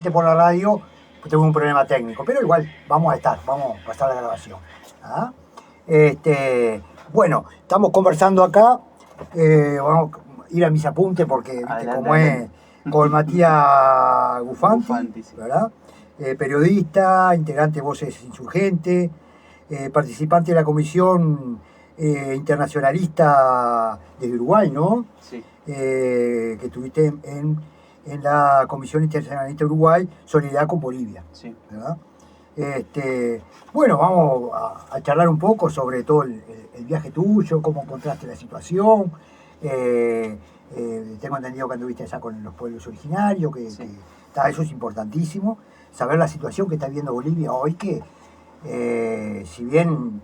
por la radio, pues tengo un problema técnico, pero igual vamos a pasar la grabación. ¿Ah? Bueno, estamos conversando acá, vamos a ir a mis apuntes porque viste Adelante, cómo adelante. es, con Matías Gufanti, Gufanti, sí. ¿verdad? Periodista, integrante de Voces Insurgentes, participante de la Comisión Internacionalista de Uruguay, ¿no? Sí. Que estuviste en la Comisión Internacionalista de Uruguay, Solidaridad con Bolivia, Sí. ¿verdad? Bueno, vamos a charlar un poco sobre todo el viaje tuyo, cómo encontraste la situación. Tengo entendido que anduviste allá con los pueblos originarios, Sí. eso es importantísimo, saber la situación que está viviendo Bolivia hoy, que si bien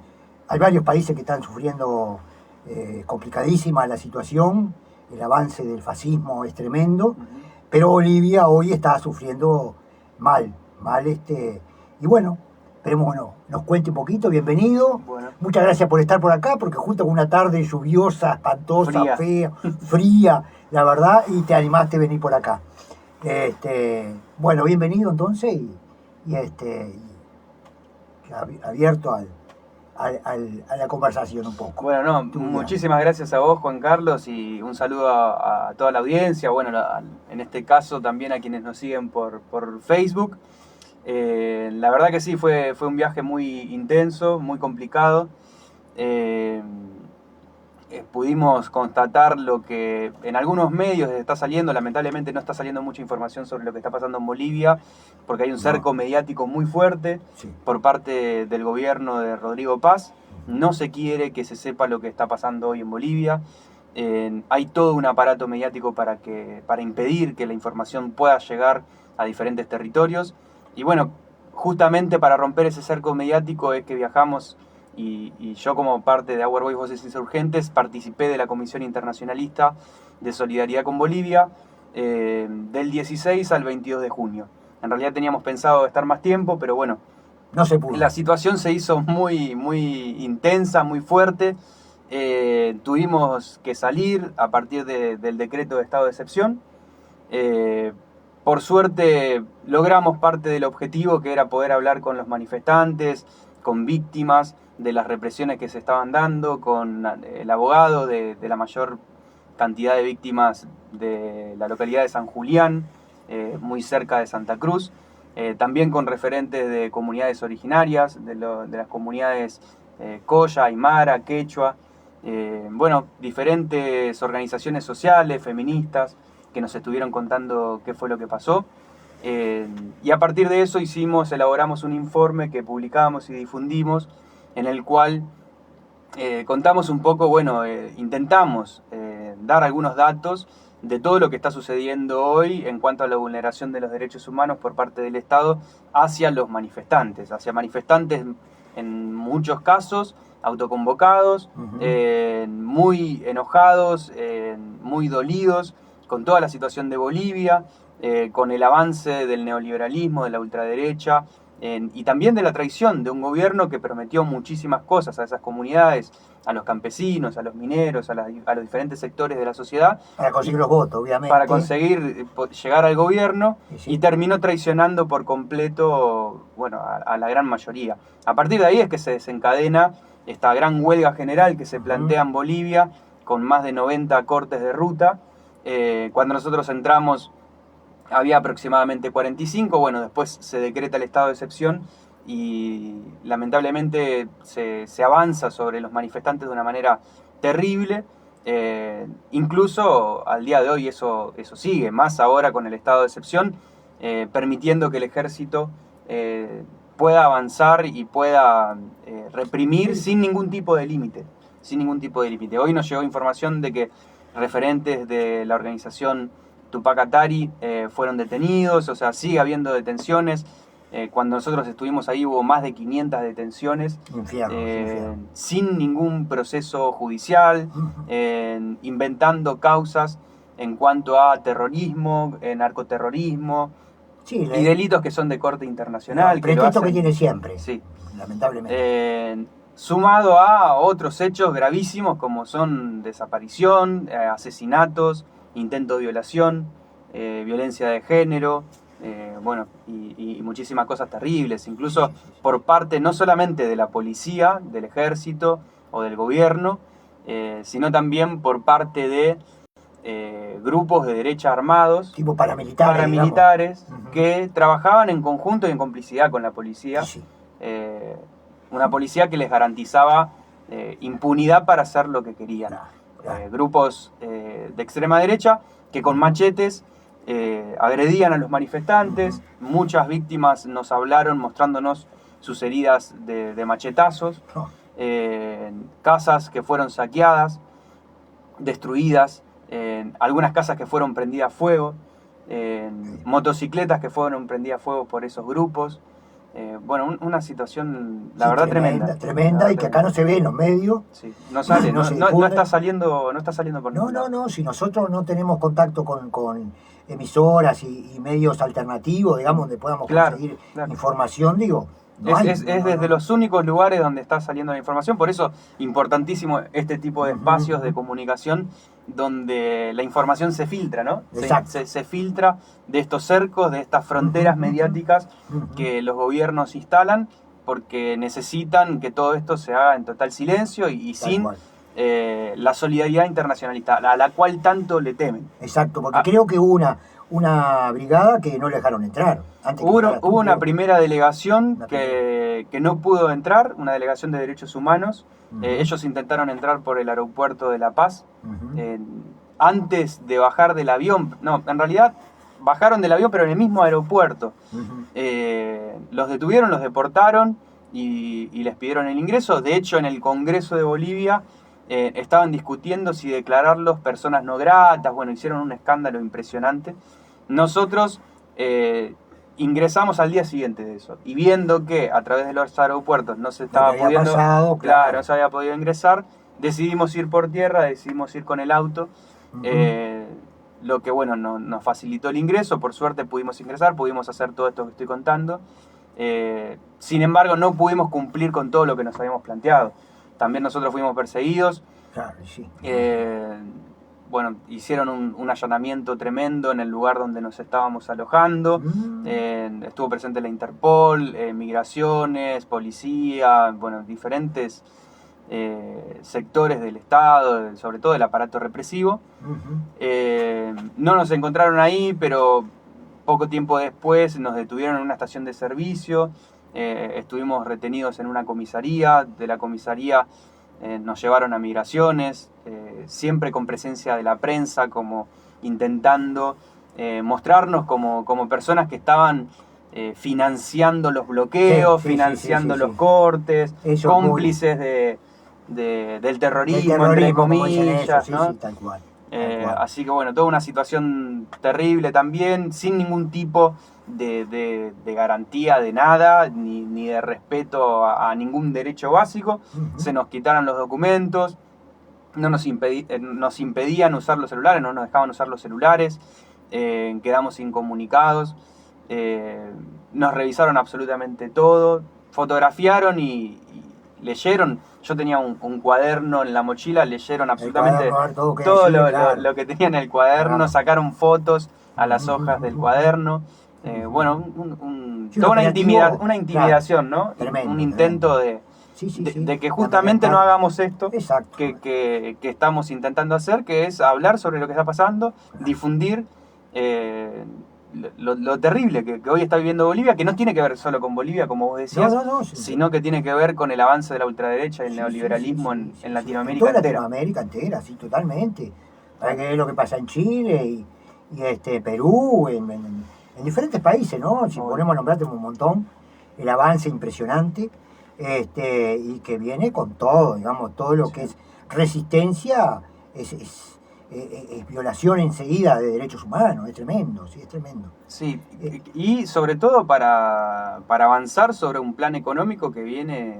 hay varios países que están sufriendo complicadísima la situación, el avance del fascismo es tremendo, pero Bolivia hoy está sufriendo mal, y bueno, esperemos que nos cuente un poquito. Bienvenido. Bueno. Muchas gracias por estar por acá, porque justo con una tarde lluviosa, espantosa, Fría. fría, la verdad, y te animaste a venir por acá. Bueno, bienvenido entonces, y abierto a la conversación un poco. Bueno, muchísimas gracias a vos, Juan Carlos, y un saludo a toda la audiencia, bueno, en este caso también a quienes nos siguen por Facebook. La verdad que sí, fue un viaje muy intenso, muy complicado. Pudimos constatar lo que en algunos medios está saliendo, lamentablemente no está saliendo mucha información sobre lo que está pasando en Bolivia, porque hay un cerco mediático muy fuerte por parte del gobierno de Rodrigo Paz. No se quiere que se sepa lo que está pasando hoy en Bolivia. Hay todo un aparato mediático para impedir que la información pueda llegar a diferentes territorios. Y bueno, justamente para romper ese cerco mediático es que viajamos. Y yo, como parte de Our Voice Voces Insurgentes, participé de la Comisión Internacionalista de Solidaridad con Bolivia del 16 al 22 de junio. En realidad teníamos pensado estar más tiempo, pero bueno, no se pudo. La situación se hizo muy intensa, muy fuerte. Tuvimos que salir a partir del decreto de estado de excepción. Por suerte logramos parte del objetivo, que era poder hablar con los manifestantes, con víctimas de las represiones que se estaban dando, con el abogado de la mayor cantidad de víctimas de la localidad de San Julián, muy cerca de Santa Cruz. También con referentes de comunidades originarias, de las comunidades Coya, Aymara, Quechua, bueno, diferentes organizaciones sociales, feministas, que nos estuvieron contando qué fue lo que pasó. Y a partir de eso elaboramos un informe que publicamos y difundimos, en el cual contamos un poco, intentamos dar algunos datos de todo lo que está sucediendo hoy en cuanto a la vulneración de los derechos humanos por parte del Estado hacia los manifestantes, en muchos casos autoconvocados, muy enojados, muy dolidos con toda la situación de Bolivia, con el avance del neoliberalismo, de la ultraderecha, y también de la traición de un gobierno que prometió muchísimas cosas a esas comunidades, a los campesinos, a los mineros, a los diferentes sectores de la sociedad. Para conseguir los votos, obviamente. Para conseguir llegar al gobierno, y terminó traicionando por completo, a la gran mayoría. A partir de ahí es que se desencadena esta gran huelga general que se plantea en Bolivia, con más de 90 cortes de ruta. Cuando nosotros entramos había aproximadamente 45, después se decreta el estado de excepción y lamentablemente se avanza sobre los manifestantes de una manera terrible. Incluso al día de hoy eso sigue, más ahora con el estado de excepción, permitiendo que el ejército pueda avanzar y pueda reprimir sin ningún tipo de límite. Hoy nos llegó información de que referentes de la organización Tupac Atari fueron detenidos, o sea, sigue habiendo detenciones. Cuando nosotros estuvimos ahí hubo más de 500 detenciones, sin ningún proceso judicial, inventando causas en cuanto a terrorismo, narcoterrorismo, y delitos que son de corte internacional. El pretexto que tiene siempre, sí, lamentablemente. Sumado a otros hechos gravísimos como son desaparición, asesinatos, intento de violación, violencia de género, bueno, y muchísimas cosas terribles, incluso por parte no solamente de la policía, del ejército o del gobierno, sino también por parte de grupos de derecha armados, tipo paramilitares que trabajaban en conjunto y en complicidad con la policía. Sí. Una policía que les garantizaba impunidad para hacer lo que querían. Grupos de extrema derecha que con machetes agredían a los manifestantes. Muchas víctimas nos hablaron mostrándonos sus heridas de machetazos. Casas que fueron saqueadas, destruidas, algunas casas que fueron prendidas a fuego, motocicletas que fueron prendidas a fuego por esos grupos. Bueno, una situación, la verdad, tremenda, y que acá no se ve en los medios. Sí, no sale, no está saliendo por ningún lado. No, si nosotros no tenemos contacto con emisoras y medios alternativos, digamos, donde podamos conseguir información, digo. Es desde los únicos lugares donde está saliendo la información, por eso importantísimo este tipo de espacios de comunicación donde la información se filtra, ¿no? Se filtra de estos cercos, de estas fronteras mediáticas que los gobiernos instalan, porque necesitan que todo esto se haga en total silencio y sin la solidaridad internacionalista, a la cual tanto le temen. Exacto, porque creo que hubo una brigada que no le dejaron entrar. Hubo una primera delegación que no pudo entrar, una delegación de derechos humanos. Ellos intentaron entrar por el aeropuerto de La Paz. Antes de bajar del avión, no, en realidad bajaron del avión, pero en el mismo aeropuerto. Los detuvieron, los deportaron y les pidieron el ingreso. De hecho, en el Congreso de Bolivia estaban discutiendo si declararlos personas no gratas. Bueno, hicieron un escándalo impresionante. Nosotros ingresamos al día siguiente de eso, y viendo que a través de los aeropuertos no se estaba pudiendo, no se había podido ingresar, decidimos ir por tierra, decidimos ir con el auto, lo que bueno, nos facilitó el ingreso. Por suerte pudimos ingresar, pudimos hacer todo esto que estoy contando. Sin embargo, no pudimos cumplir con todo lo que nos habíamos planteado. También nosotros fuimos perseguidos. Bueno, hicieron un allanamiento tremendo en el lugar donde nos estábamos alojando. Estuvo presente la Interpol, migraciones, policía, bueno, diferentes sectores del Estado, sobre todo el aparato represivo. No nos encontraron ahí, pero poco tiempo después nos detuvieron en una estación de servicio. Estuvimos retenidos en una comisaría. De la comisaría nos llevaron a migraciones, siempre con presencia de la prensa, como intentando mostrarnos como personas que estaban financiando los bloqueos, financiando los cortes, eso cómplices del terrorismo, entre comillas, ¿no? Tal cual. Así que bueno, toda una situación terrible también, sin ningún tipo de garantía de nada, ni de respeto a ningún derecho básico. Se nos quitaron los documentos, nos impedían usar los celulares, no nos dejaban usar los celulares, quedamos incomunicados, nos revisaron absolutamente todo, fotografiaron y leyeron. Yo tenía un cuaderno en la mochila, leyeron absolutamente todo lo que tenía en el cuaderno, sacaron fotos a las hojas del cuaderno. Bueno, toda una intimidación, ¿no? Tremendo, un intento de que justamente no hagamos esto que estamos intentando hacer, que es hablar sobre lo que está pasando, difundir lo terrible que hoy está viviendo Bolivia, que no tiene que ver solo con Bolivia, como vos decías, sino que tiene que ver con el avance de la ultraderecha y el neoliberalismo en Latinoamérica entera. Latinoamérica entera, sí, totalmente. Para que ver lo que pasa en Chile y Perú, en diferentes países, ¿no? Si ponemos a nombrarte un montón, el avance impresionante, y que viene con todo, digamos, todo lo que es resistencia es violación enseguida de derechos humanos, es tremendo, sí, es tremendo. Sí, y sobre todo para avanzar sobre un plan económico que viene,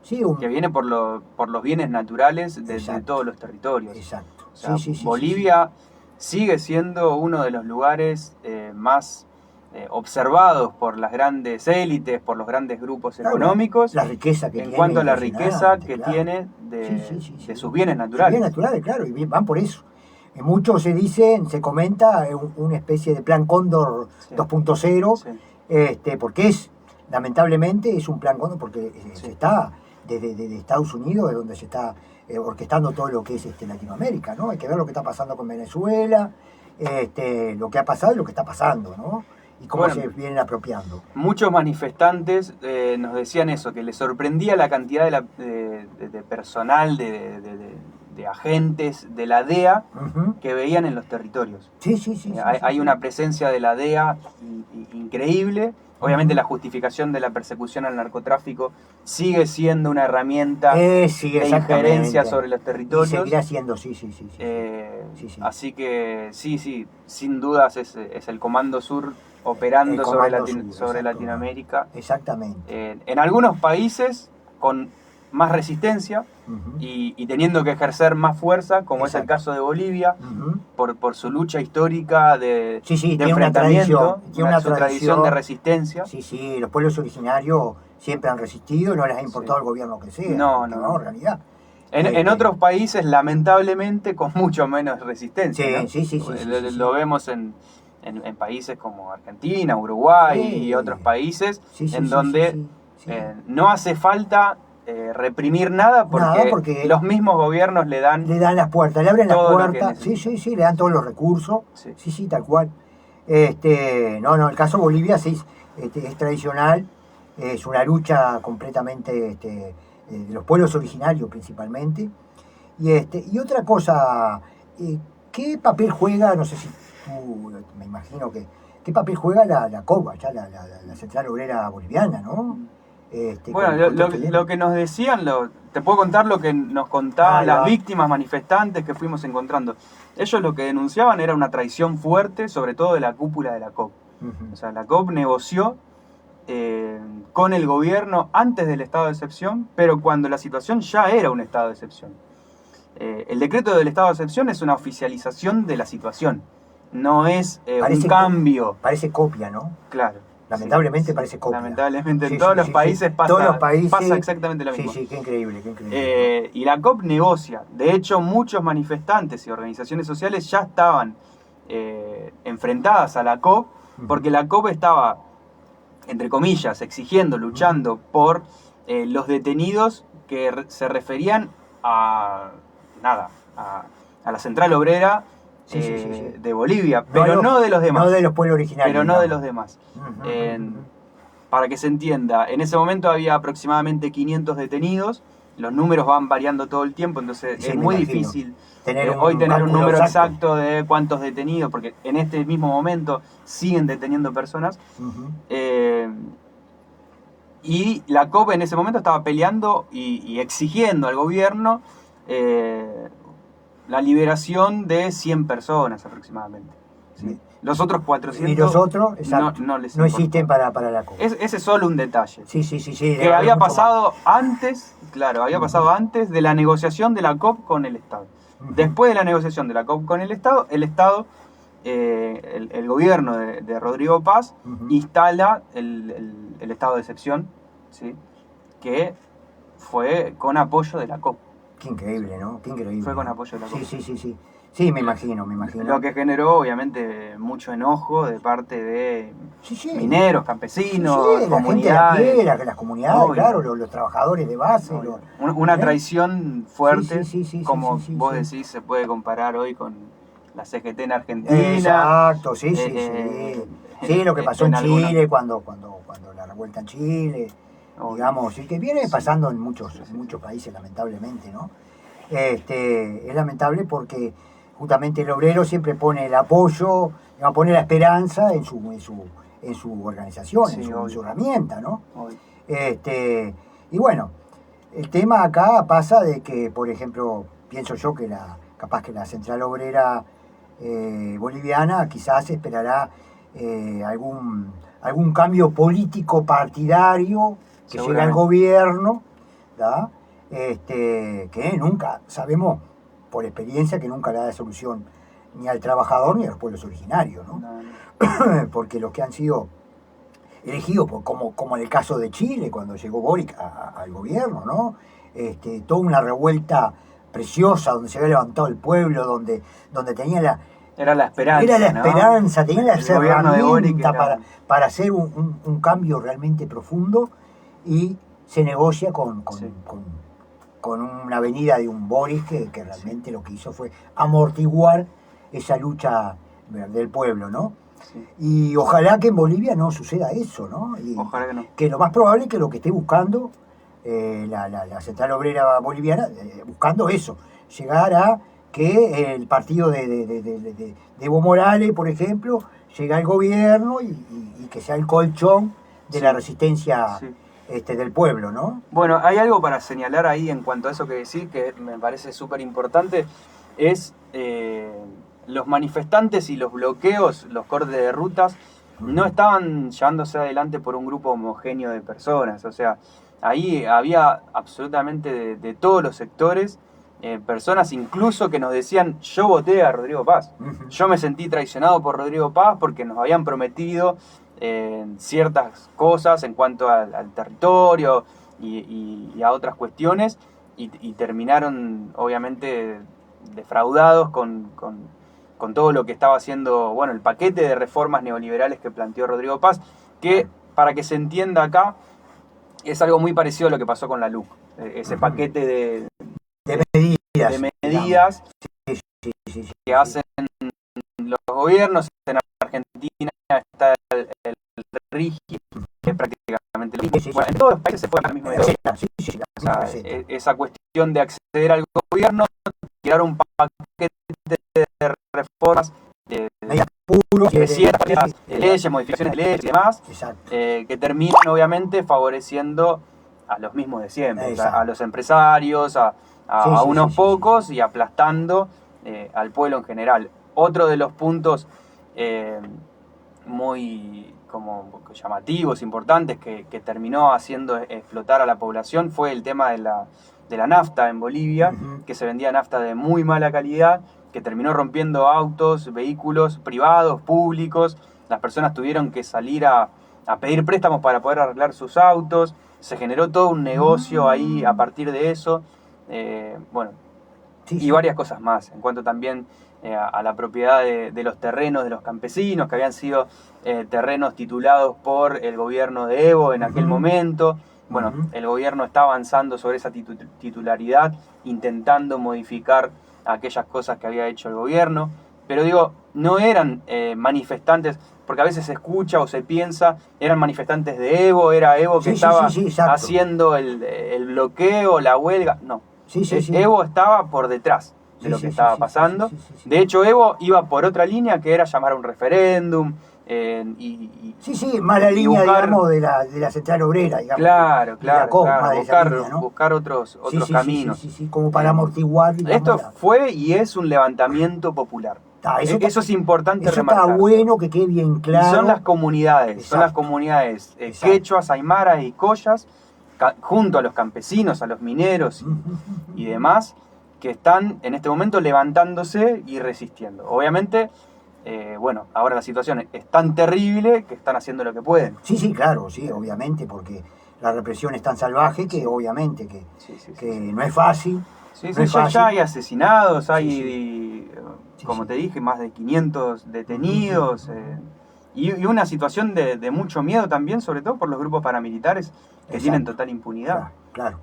que viene por los bienes naturales de todos los territorios. Exacto. O sea, Bolivia sigue siendo uno de los lugares más observados por las grandes élites, por los grandes grupos económicos, la riqueza que en tiene, cuanto a la riqueza que tiene de sus bienes naturales. Sus bienes naturales, claro, y van por eso. Mucho se comenta una especie de plan Cóndor Sí. 2.0, Sí. porque lamentablemente es un plan Cóndor, porque Sí. se está desde Estados Unidos, de donde se está orquestando todo lo que es Latinoamérica, ¿no? Hay que ver lo que está pasando con Venezuela, lo que ha pasado y lo que está pasando, ¿no? Y cómo Bueno, se vienen apropiando. muchos manifestantes nos decían eso, que les sorprendía la cantidad de personal, de agentes de la DEA Ujú. que veían en los territorios. Sí, sí, Hay una presencia de la DEA increíble. Obviamente Ujú. la justificación de la persecución al narcotráfico sigue siendo una herramienta Sí, de exactamente. injerencia sobre los Y territorios. seguirá siendo, sí. Sí. Así que sí, sin dudas es el Comando Sur operando sobre, Comando Sur, sobre exacto. Latinoamérica. Exactamente. En algunos países con más resistencia Ujú. y teniendo que ejercer más fuerza, como es el Exacto. caso de Bolivia, Ujú. por su lucha histórica de Sí, tiene enfrentamiento, tiene su tradición de resistencia. Sí, los pueblos originarios siempre han resistido, no les ha importado Sí. el gobierno que sea, No. en realidad. En otros países, lamentablemente, con mucho menos resistencia, ¿no? Sí. Lo vemos en países como Argentina, Uruguay y otros países, en donde no hace falta reprimir nada porque los mismos gobiernos le dan las puertas, le abren las todo lo que puertas, necesita. sí, le dan todos los recursos, sí, tal cual. No, el caso Bolivia sí es tradicional, es una lucha completamente de los pueblos originarios principalmente. Y otra cosa, ¿qué papel juega, no sé si tú, me imagino qué papel juega la COBA, ya la Central Obrera Boliviana, ¿no? Bueno, lo que nos decían, te puedo contar lo que nos contaban las víctimas manifestantes que fuimos encontrando. Ellos lo que denunciaban era una traición fuerte, sobre todo de la cúpula de la COP. Uh-huh. O sea, la COP negoció con el gobierno antes del estado de excepción, pero cuando la situación ya era un estado de excepción. El decreto del estado de excepción es una oficialización de la situación, no es un cambio. Parece copia, ¿no? Claro. Lamentablemente parece copia. Lamentablemente en todos los países pasa exactamente lo mismo. Sí, qué increíble. Y la COP negocia. De hecho, muchos manifestantes y organizaciones sociales ya estaban enfrentadas a la COP, porque la COP estaba, entre comillas, exigiendo, luchando por los detenidos que se referían a la Central Obrera de Bolivia, pero no de los demás. No de los pueblos originarios. Pero no de los demás. Para que se entienda, en ese momento había aproximadamente 500 detenidos, los números van variando todo el tiempo, entonces es muy difícil hoy tener un número exacto de cuántos detenidos, porque en este mismo momento siguen deteniendo personas. Y la COP en ese momento estaba peleando y exigiendo al gobierno la liberación de 100 personas aproximadamente. ¿Sí? Los otros 400 y los otros, no existen para la COP. Ese es solo un detalle. Sí. Que había pasado antes, pasado antes de la negociación de la COP con el Estado. Después de la negociación de la COP con el Estado, el gobierno de Rodrigo Paz instala el estado de excepción, ¿sí? Que fue con apoyo de la COP. Qué increíble, ¿no? Qué increíble. Fue con apoyo de la COP. Sí. Sí, me imagino. Lo que generó, obviamente, mucho enojo de parte de mineros, campesinos, comunidades. Gente de la piedra, las comunidades, claro, los trabajadores de base. Una traición fuerte, como vos decís, se puede comparar hoy con la CGT en Argentina. Exacto, sí. Sí, lo que pasó en Chile, cuando la revuelta en Chile, digamos, y que viene pasando en muchos países, lamentablemente, ¿no? Es lamentable porque justamente el obrero siempre pone el apoyo, pone la esperanza en su organización, en su herramienta, ¿no? Y bueno, el tema acá pasa de que, por ejemplo, pienso yo que capaz que la Central Obrera Boliviana quizás esperará algún cambio político partidario que llegue al gobierno, ¿da? Que nunca, sabemos por experiencia que nunca le da solución ni al trabajador ni a los pueblos originarios, ¿no? Porque los que han sido elegidos, como en el caso de Chile, cuando llegó Boric al gobierno, ¿no? Toda una revuelta preciosa, donde se había levantado el pueblo, donde tenía Era la esperanza. Era la ¿no? esperanza, tenía las El gobierno de Boric herramientas para hacer un cambio realmente profundo, y se negocia con una venida de un Boric que realmente lo que hizo fue amortiguar esa lucha del pueblo, ¿no? Sí. Y ojalá que en Bolivia no suceda eso, ¿no? Y Ojalá que no. que lo más probable es que lo que esté buscando la Central Obrera Boliviana, buscando eso, llegar a que el partido de Evo Morales, por ejemplo, llegue al gobierno y que sea el colchón de la resistencia del pueblo, ¿no? Bueno, hay algo para señalar ahí en cuanto a eso que decís, que me parece súper importante, es los manifestantes y los bloqueos, los cortes de rutas, no estaban llevándose adelante por un grupo homogéneo de personas. O sea, ahí había absolutamente de todos los sectores, personas incluso que nos decían: yo voté a Rodrigo Paz, yo me sentí traicionado por Rodrigo Paz porque nos habían prometido ciertas cosas en cuanto al territorio y a otras cuestiones, y terminaron obviamente defraudados con todo lo que estaba haciendo, bueno, el paquete de reformas neoliberales que planteó Rodrigo Paz, que, para que se entienda acá, es algo muy parecido a lo que pasó con la LUC, ese paquete de medidas que hacen los gobiernos. En Argentina está el RIGI, que es prácticamente lo mismo. Bueno, en todos los países se fue a la misma idea. O sea, esa cuestión de acceder al gobierno, tirar un paquete de reformas, de ciertas leyes, modificaciones de leyes y demás, que terminan obviamente favoreciendo a los mismos de siempre, o sea, a los empresarios, a unos pocos, y aplastando al pueblo en general. Otro de los puntos muy como llamativos, importantes, que terminó haciendo explotar a la población, fue el tema de la nafta en Bolivia, que se vendía nafta de muy mala calidad, que terminó rompiendo autos, vehículos privados, públicos. Las personas tuvieron que salir a pedir préstamos para poder arreglar sus autos. Se generó todo un negocio ahí a partir de eso. Y varias cosas más, en cuanto también a la propiedad de los terrenos de los campesinos, que habían sido terrenos titulados por el gobierno de Evo en aquel momento. Bueno, el gobierno está avanzando sobre esa titularidad, intentando modificar aquellas cosas que había hecho el gobierno. Pero digo, no eran manifestantes, porque a veces se escucha o se piensa, eran manifestantes de Evo, era Evo que estaba haciendo el bloqueo, la huelga. No, Evo estaba por detrás de lo que estaba pasando. De hecho, Evo iba por otra línea, que era llamar a un referéndum. Más la línea, buscar, digamos, de la Central Obrera, digamos. Buscar otros caminos. Como para amortiguar, digamos. Esto fue y es un levantamiento popular. Eso es importante remarcar. Está bueno que quede bien claro. Y son las comunidades quechuas, aymaras y collas, junto a los campesinos, a los mineros y demás, que están en este momento levantándose y resistiendo. Obviamente, ahora la situación es tan terrible que están haciendo lo que pueden. Claro, obviamente, porque la represión es tan salvaje que obviamente que no es fácil. Ya hay asesinados, como te dije, más de 500 detenidos, y una situación de mucho miedo también, sobre todo por los grupos paramilitares que tienen total impunidad. Claro.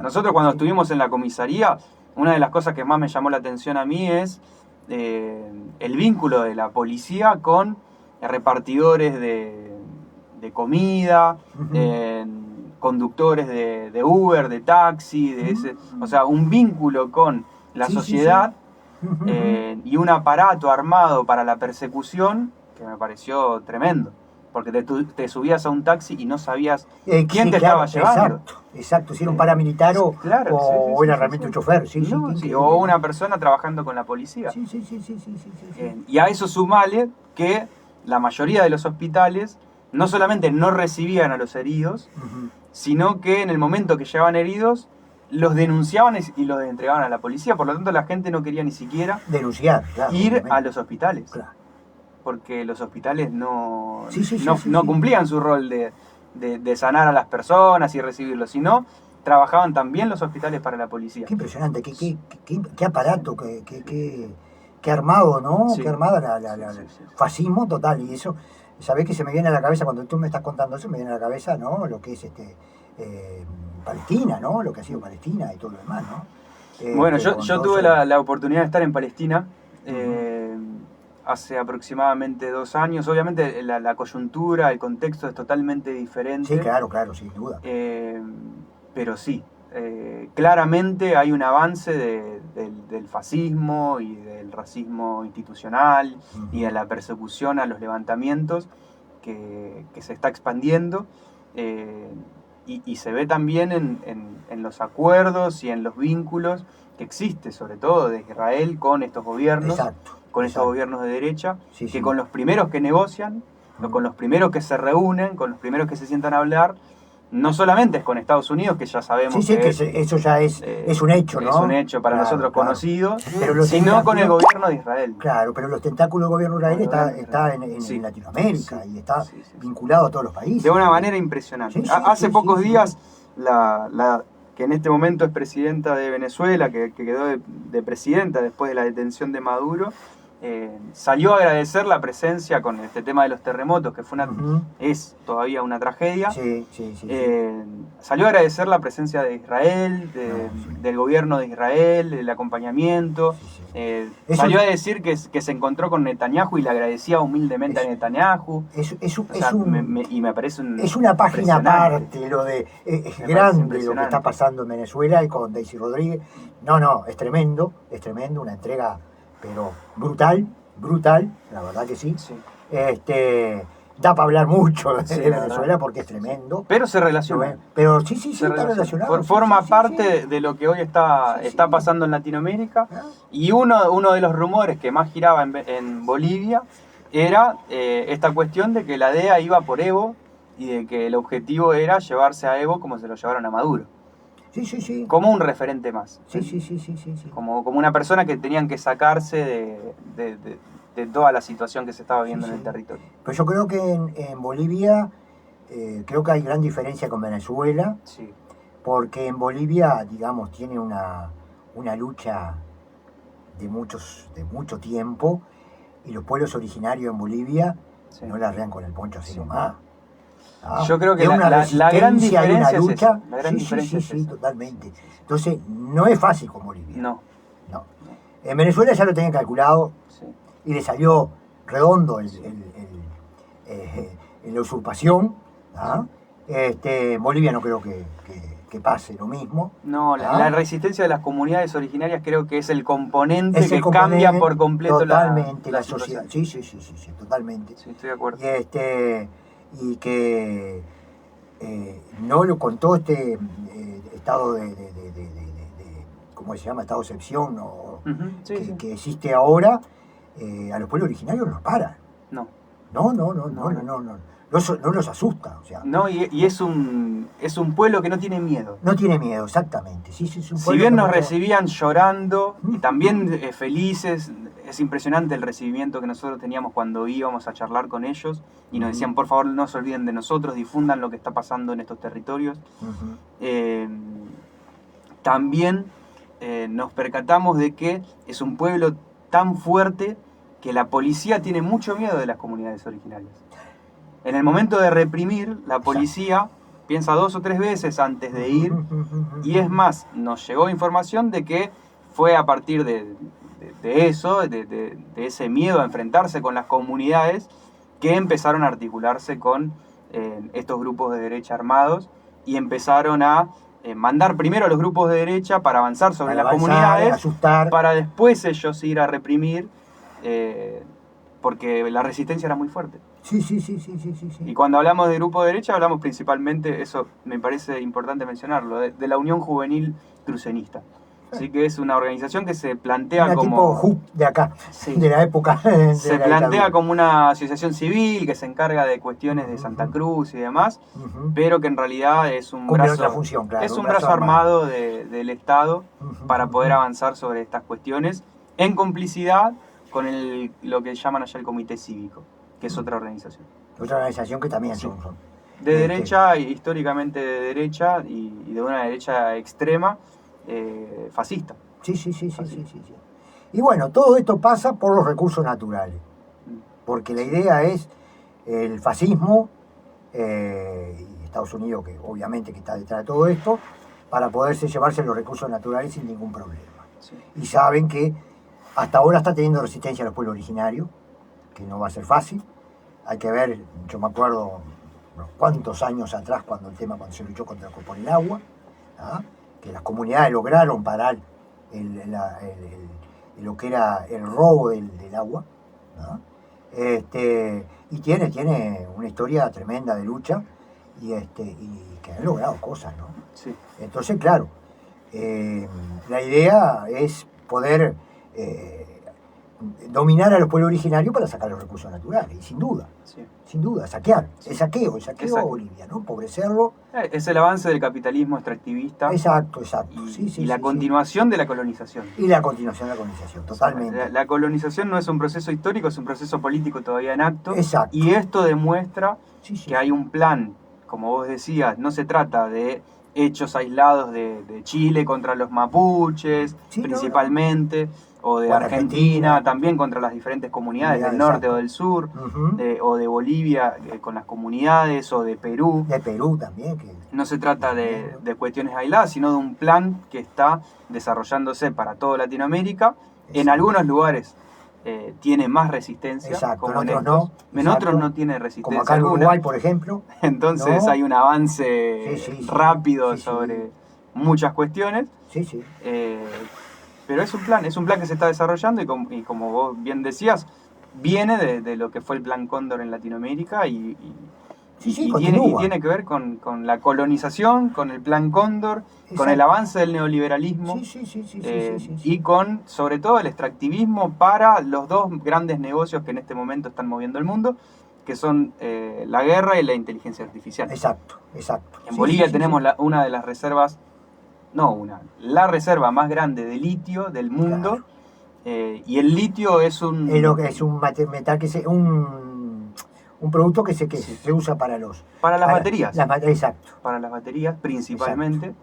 Nosotros, cuando estuvimos en la comisaría, una de las cosas que más me llamó la atención a mí es el vínculo de la policía con repartidores de comida, conductores de Uber, de taxi, o sea, un vínculo con la sociedad. Y un aparato armado para la persecución que me pareció tremendo, porque te subías a un taxi y no sabías quién te estaba llevando. Exacto, si era un paramilitar o era realmente un chofer. O una persona trabajando con la policía. Y a eso sumale que la mayoría de los hospitales no solamente no recibían a los heridos, sino que en el momento que llegaban heridos, los denunciaban y los entregaban a la policía. Por lo tanto, la gente no quería ni siquiera denunciar, ir a los hospitales. Porque los hospitales no cumplían su rol de sanar a las personas y recibirlos, sino trabajaban también los hospitales para la policía. Qué impresionante, qué aparato, qué armado, ¿no? Sí. Qué armada fascismo total. Y eso, sabés que se me viene a la cabeza, cuando tú me estás contando eso, me viene a la cabeza, ¿no? Lo que es Palestina, ¿no? Lo que ha sido Palestina y todo lo demás, ¿no? Bueno, yo tuve la oportunidad de estar en Palestina hace aproximadamente 2 años. Obviamente la coyuntura, el contexto es totalmente diferente. Sí, claro, sin duda. Pero sí, claramente hay un avance del fascismo y del racismo institucional y de la persecución a los levantamientos que se está expandiendo. Y se ve también en los acuerdos y en los vínculos que existe, sobre todo de Israel con estos gobiernos, estos gobiernos de derecha, que con los primeros que negocian, con los primeros que se reúnen, con los primeros que se sientan a hablar, no solamente es con Estados Unidos, que ya sabemos eso ya es un hecho, ¿no? Es un hecho para nosotros conocido, pero sino con el gobierno de Israel. Claro, pero los tentáculos del gobierno de Israel está en Latinoamérica y está vinculado a todos los países. De una manera impresionante. Hace pocos días, la que en este momento es presidenta de Venezuela, que quedó de presidenta después de la detención de Maduro, salió a agradecer la presencia con este tema de los terremotos, que fue es todavía una tragedia. Salió a agradecer la presencia de Israel, del gobierno de Israel, el acompañamiento. Salió a decir que se encontró con Netanyahu y le agradecía humildemente a Netanyahu. Y me parece es una página aparte, es grande lo que está pasando en Venezuela y con Daisy Rodríguez. No, es tremendo, una entrega pero brutal, la verdad que sí. Da para hablar mucho de Venezuela porque es tremendo. Pero se relaciona. Pero sí, está relacionado. Forma parte de lo que hoy está pasando en Latinoamérica. Y uno de los rumores que más giraba en Bolivia era esta cuestión de que la DEA iba por Evo y de que el objetivo era llevarse a Evo como se lo llevaron a Maduro. Sí. Como un referente más. Sí. Como una persona que tenían que sacarse de toda la situación que se estaba viendo en el territorio. Pero yo creo que en Bolivia, creo que hay gran diferencia con Venezuela, porque en Bolivia, digamos, tiene una lucha de mucho tiempo, y los pueblos originarios en Bolivia no la arrean con el poncho así nomás. Yo creo que la gran diferencia es lucha. La gran diferencia es totalmente. Entonces, no es fácil con Bolivia. No. En Venezuela ya lo tenían calculado y le salió redondo en la usurpación. Bolivia no creo que pase lo mismo. No, la resistencia de las comunidades originarias creo que es el componente que cambia por completo totalmente la sociedad. Sí, totalmente. Sí, estoy de acuerdo. Y que con todo este estado ¿cómo se llama? Estado de excepción que existe ahora, a los pueblos originarios los paran. No los asusta. O sea, no, y es un pueblo que no tiene miedo. No tiene miedo, exactamente. Sí, es un si bien nos recibían llorando y también felices, es impresionante el recibimiento que nosotros teníamos cuando íbamos a charlar con ellos y nos decían, por favor, no se olviden de nosotros, difundan lo que está pasando en estos territorios. También nos percatamos de que es un pueblo tan fuerte que la policía tiene mucho miedo de las comunidades originarias. En el momento de reprimir, la policía piensa 2 o 3 veces antes de ir, y es más, nos llegó información de que fue a partir de eso, de ese miedo a enfrentarse con las comunidades, que empezaron a articularse con estos grupos de derecha armados y empezaron a mandar primero a los grupos de derecha para avanzar sobre las comunidades, asustar, para después ellos ir a reprimir, porque la resistencia era muy fuerte. Sí. Y cuando hablamos de grupo de derecha, hablamos principalmente, eso me parece importante mencionarlo, de la Unión Juvenil Crucenista. Así que es una organización que se plantea como... tipo JUP de acá, de la época se plantea como una asociación civil que se encarga de cuestiones de Santa Cruz y demás, pero que en realidad es un brazo armado del Estado para poder avanzar sobre estas cuestiones en complicidad con lo que llaman allá el Comité Cívico, que es otra organización. Otra organización que también son De derecha, históricamente de derecha, y de una derecha extrema, fascista. Sí. Y bueno, todo esto pasa por los recursos naturales, porque la idea es el fascismo, y Estados Unidos, que obviamente que está detrás de todo esto, para poderse llevarse los recursos naturales sin ningún problema. Sí. Y saben que hasta ahora está teniendo resistencia a los pueblos originarios, que no va a ser fácil. Hay que ver, yo me acuerdo cuántos años atrás, cuando se luchó por el agua, ¿ah? Que las comunidades lograron parar lo que era el robo del agua, ¿no? Y tiene una historia tremenda de lucha y que han logrado cosas, ¿no? Sí. Entonces, claro, la idea es poder dominar a los pueblos originarios para sacar los recursos naturales, y sin duda, saquear, el saqueo a Bolivia, ¿no? Empobrecerlo. Es el avance del capitalismo extractivista. Exacto. Y la continuación de la colonización. Y la continuación de la colonización, totalmente. La colonización no es un proceso histórico, es un proceso político todavía en acto. Exacto. Y esto demuestra que hay un plan, como vos decías, no se trata de hechos aislados de Chile contra los mapuches, principalmente. O de Argentina, también contra las diferentes comunidades del norte o del sur, o de Bolivia con las comunidades, o de Perú. De Perú también. No se trata de cuestiones aisladas, sino de un plan que está desarrollándose para toda Latinoamérica. Exacto. En algunos lugares tiene más resistencia. Exacto. Como en otros no. En otros no tiene resistencia. Como acá en Uruguay, por ejemplo. Entonces hay un avance rápido sobre muchas cuestiones. Sí. Pero es un plan que se está desarrollando y como vos bien decías, viene de lo que fue el Plan Cóndor en Latinoamérica y tiene que ver con la colonización, con el Plan Cóndor, con el avance del neoliberalismo y con, sobre todo, el extractivismo para los dos grandes negocios que en este momento están moviendo el mundo, que son la guerra y la inteligencia artificial. Exacto. En Bolivia tenemos una de las reservas, la reserva más grande de litio del mundo. Claro. Y el litio es un metal un producto que se usa para las baterías. Exacto. Para las baterías principalmente.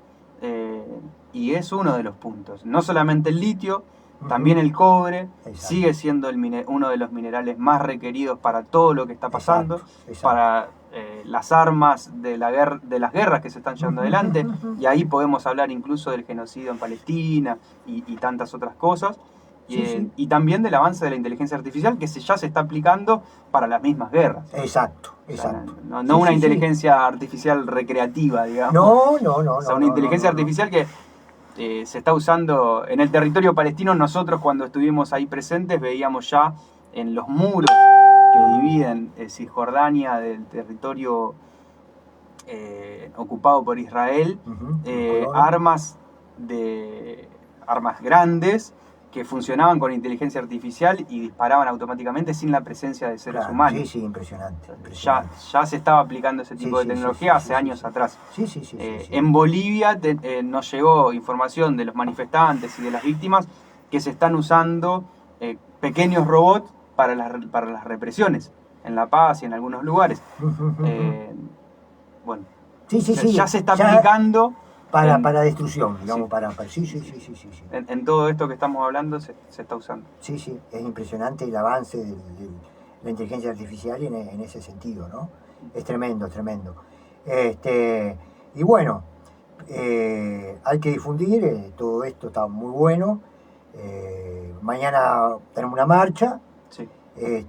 Y es uno de los puntos. No solamente el litio, también el cobre. Exacto. Sigue siendo uno de los minerales más requeridos para todo lo que está pasando. Exacto. Para las armas de las guerras que se están llevando adelante, y ahí podemos hablar incluso del genocidio en Palestina y tantas otras cosas, y también del avance de la inteligencia artificial que ya se está aplicando para las mismas guerras. Exacto. O sea, no una inteligencia artificial recreativa, digamos. No. O sea, una inteligencia artificial que se está usando en el territorio palestino. Nosotros, cuando estuvimos ahí presentes, veíamos ya en los muros que dividen Cisjordania del territorio ocupado por Israel, armas grandes que funcionaban con inteligencia artificial y disparaban automáticamente sin la presencia de seres humanos. Sí, impresionante. Ya se estaba aplicando ese tipo de tecnología hace años atrás. En Bolivia nos llegó información de los manifestantes y de las víctimas que se están usando pequeños robots para las represiones en La Paz y en algunos lugares. Ya se está aplicando para destrucción, digamos, en todo esto que estamos hablando se está usando. Sí, es impresionante el avance de la inteligencia artificial en ese sentido, ¿no? Es tremendo. Y bueno, hay que difundir, todo esto está muy bueno. Mañana tenemos una marcha. Sí.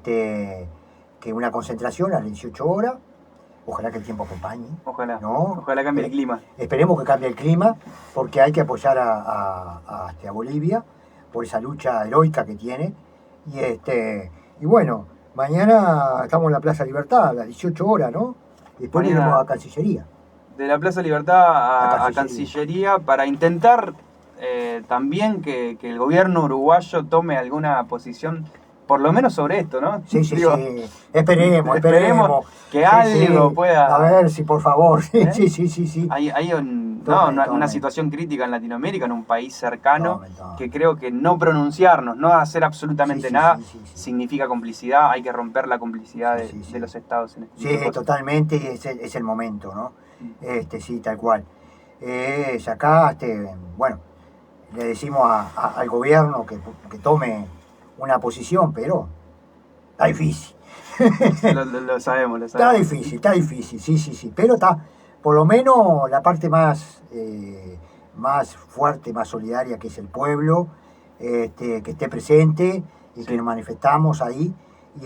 Que una concentración a las 18 horas. Ojalá que el tiempo acompañe. Ojalá cambie el clima. Esperemos que cambie el clima, porque hay que apoyar a Bolivia por esa lucha heroica que tiene. Y bueno, mañana estamos en la Plaza Libertad a las 18 horas, ¿no? Después iremos a Cancillería. De la Plaza Libertad a Cancillería para intentar también que el gobierno uruguayo tome alguna posición por lo menos sobre esto, ¿no? Sí, sí, Digo, sí. Esperemos. que Sí, algo sí. pueda... A ver si, por favor. ¿Eh? Sí, sí, sí, sí. Hay una situación crítica en Latinoamérica, en un país cercano, Tome. que creo que no pronunciarnos, no hacer absolutamente Sí, nada, sí. significa complicidad. Hay que romper la complicidad Sí. de los estados en este Sí, tipo de cosas. totalmente, y es el momento, ¿no? Sí, tal cual. Acá, bueno, le decimos al gobierno que tome una posición, pero está difícil. Lo sabemos. Está difícil, sí. Pero está, por lo menos la parte más fuerte, más solidaria, que es el pueblo, que esté presente y que nos manifestamos ahí y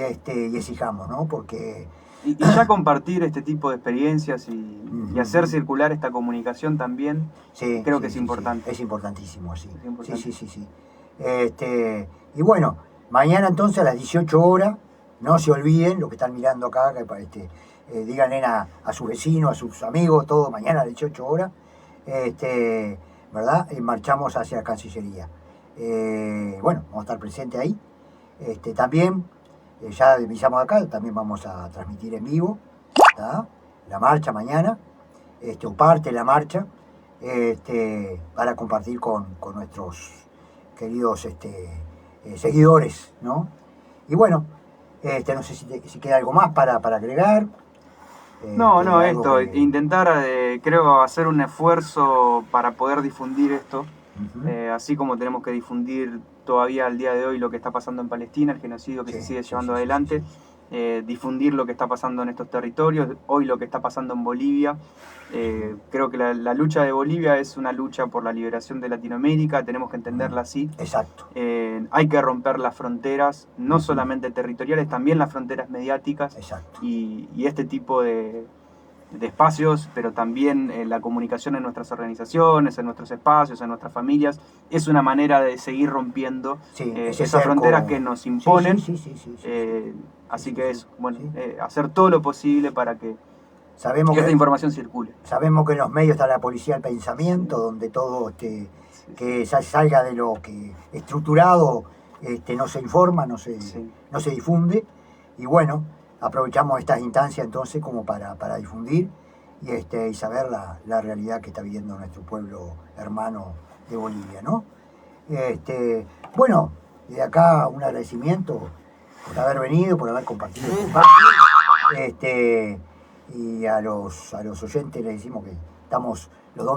exijamos, ¿no? Porque... Y ya compartir este tipo de experiencias y hacer circular esta comunicación también, creo que es importante. Sí. Es importantísimo, sí. Es importante. Sí. Y bueno, mañana entonces a las 18 horas, no se olviden, lo que están mirando acá, díganle a sus vecinos, a sus amigos, todo, mañana a las 18 horas, ¿verdad? Marchamos hacia la Cancillería. Bueno, vamos a estar presentes ahí. También, ya avisamos acá, también vamos a transmitir en vivo, ¿tá? La marcha mañana, o parte de la marcha, para compartir con nuestros queridos seguidores, ¿no? Y bueno, no sé si queda algo más para agregar. No, esto, intentar, creo, hacer un esfuerzo para poder difundir esto, así como tenemos que difundir todavía al día de hoy lo que está pasando en Palestina, el genocidio que se sigue llevando adelante, difundir lo que está pasando en estos territorios, hoy lo que está pasando en Bolivia. Creo que la lucha de Bolivia es una lucha por la liberación de Latinoamérica, tenemos que entenderla así. Exacto. Hay que romper las fronteras, no solamente territoriales, también las fronteras mediáticas. Exacto. Y este tipo de espacios, pero también la comunicación en nuestras organizaciones, en nuestros espacios, en nuestras familias, es una manera de seguir rompiendo esas fronteras que nos imponen. Así que es, bueno, hacer todo lo posible para que esta información circule. Sabemos que en los medios está la policía del pensamiento, donde todo que salga de lo que estructurado no se informa, no se difunde. Y bueno, aprovechamos estas instancias entonces como para difundir y saber la realidad que está viviendo nuestro pueblo hermano de Bolivia, ¿no? Bueno, de acá un agradecimiento por haber venido, por haber compartido este espacio. Y a los oyentes les decimos que estamos los domingos.